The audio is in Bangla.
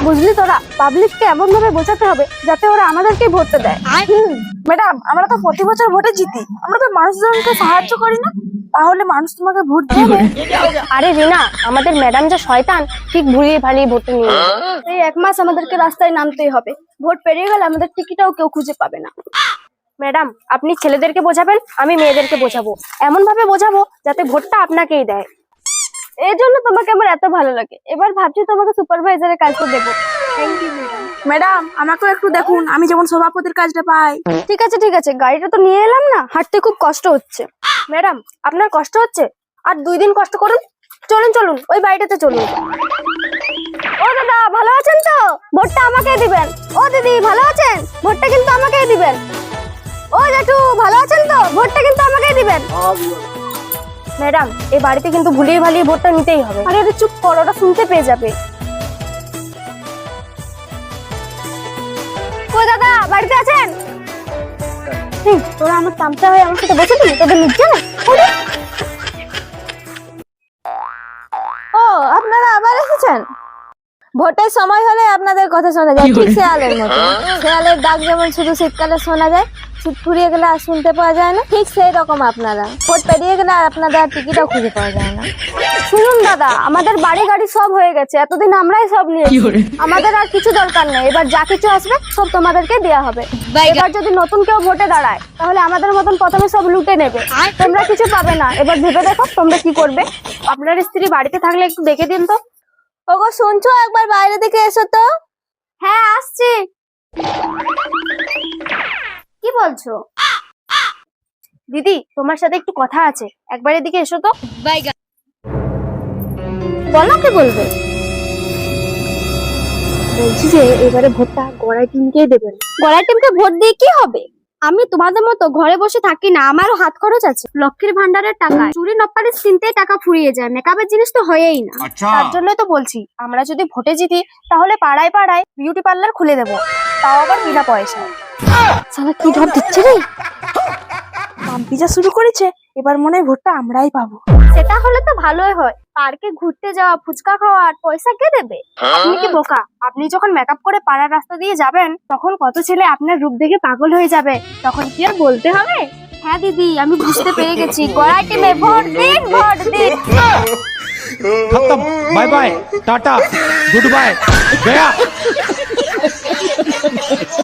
বুঝলি তোরা, পাবলিককে এমন ভাবে বোঝাতে হবে যাতে ওরা আমাদেরকেই ভোটটা দেয়। ম্যাডাম, আমরা তো প্রতি বছর ভোটে জিতি, আমরা তো মানুষজনকে সাহায্য করি না, তাহলে মানুষ তোমাকে ভোট দেবে? আরে রিনা, আমাদের ম্যাডাম যে শয়তান, ঠিক ভুলিয়ে ভালিয়ে ভোট নিয়ে নেয়। এই 1 মাস আমাদেরকে রাস্তায় নামতেই হবে, ভোট পেরিয়ে গেলে আমাদের টিকিটাও কেউ খুঁজে পাবে না। ম্যাডাম, আপনি ছেলেদেরকে বোঝাবেন, আমি মেয়েদেরকে বোঝাবো, এমন ভাবে বোঝাবো যাতে ভোটটা আপনাকেই দেয়। এই জন্য তোমাকে আমার এত ভালো লাগে। এবার ভাবছি তোমাকে সুপারভাইজারের কাজটা দেবো। থ্যাংক ইউ ম্যাডাম, আমাকেও একটু দেখুন, আমি যেমন সভাপতির কাজটা পাই। ঠিক আছে ঠিক আছে, গাড়িটা তো নিয়ে এলাম না, হাঁটতে খুব কষ্ট হচ্ছে। ম্যাডাম, আপনার কষ্ট হচ্ছে? আর 2 দিন কষ্ট করুন। চলুন চলুন, ওই বাড়িটাতে চলুন। ও দাদা, ভালো আছেন তো? ভোটটা আমাকেই দিবেন। ও দিদি, ভালো আছেন? ভোটটা কিন্তু আমাকেই দিবেন। ও জেঠু, ভালো আছেন তো? ভোটটা কিন্তু আমাকেই দিবেন। ম্যাডাম, এই বাড়িতে কিন্তু ভুলিয়ে ভালিয়ে ভোটটা নিতেই হবে। আরে আরে চুপ কর, ওরা শুনতে পেয়ে যাবে। কই দাদা, বাড়িতে আছেন? তোরা আমার চামচা হয়ে আমার সাথে বসে দিলি, তোদের নিচ্ছে না? ও, আপনারা আবার এসেছেন? ভোটের সময় হলে আপনাদের কথা শোনা যায়, ঠিক শেয়ালের মতো। শেয়ালের ডাক যেমন শুধু শীতকালে শোনা যায়, শীত ফুরিয়ে গেলে আর শুনতে পাওয়া যায় না, ঠিক সেই রকম আপনারা ভোট পেরিয়ে গেলে আর আপনাদের টিকিটও খুঁজে পাওয়া যায় না। শুনুন দাদা, আমাদের বাড়ি গাড়ি সব হয়ে গেছে, এতদিন আমরাই সব নিয়েছি, আমাদের আর কিছু দরকার নেই। এবার যা কিছু আসবে সব তোমাদেরকে দেয়া হবে। এবার যদি নতুন কেউ ভোটে দাঁড়ায় তাহলে আমাদের মতন প্রথমে সব লুটে নেবে, তোমরা কিছু পাবে না। এবার ভেবে দেখো তোমরা কি করবে। আপনার স্ত্রী বাড়িতে থাকলে একটু দেখে দিন তো। ওগো শুনছো, একবার বাইরে থেকে এসো তো। হ্যাঁ, আসছি। কি বলছো? দিদি, তোমার সাথে একটু কথা আছে, একবার এদিকে এসো তো। বলো, কি বলবে? বলছি যে এবারে ভোটটা গড়াই টিমকেই দেবেন। গলার টিমকে ভোট দিয়ে কি হবে? আমি তোমাদের মতো ঘরে বসে থাকি না, আমারও হাত খরচ আছে। লক্ষ্মীর ভান্ডারের টাকা চুরি নপারিস কিনতেই টাকা ফুরিয়ে যায়, মেকআপের জিনিস তো হয়েই না। তার জন্যই তো বলছি, আমরা যদি ভোটে জিতি তাহলে পাড়ায় পাড়ায় বিউটি পার্লার খুলে দেবো, তাও আবার বিনা পয়সায়। সালা কি ধর দিচ্ছে রে! পাম্পিজা শুরু করেছে, এবার মনে হয় ভোটটা আমরাই পাবো। সেটা হলে তো ভালোই হয়, পার্কে ঘুরতে যাওয়া, ফুচকা খাওয়া, আর পয়সা কে দেবে? আপনি কি বোকা? আপনি যখন মেকআপ করে পাড়ার রাস্তা দিয়ে যাবেন তখন কত ছেলে আপনার রূপ দেখে পাগল হয়ে যাবে, তখন কি আর বলতে হবে? হ্যাঁ দিদি, আমি বুঝতে পেরে গেছি। গলার টিমে ভোট দিন, ভোট দিন। खत्म, bye bye, tata, goodbye, गया।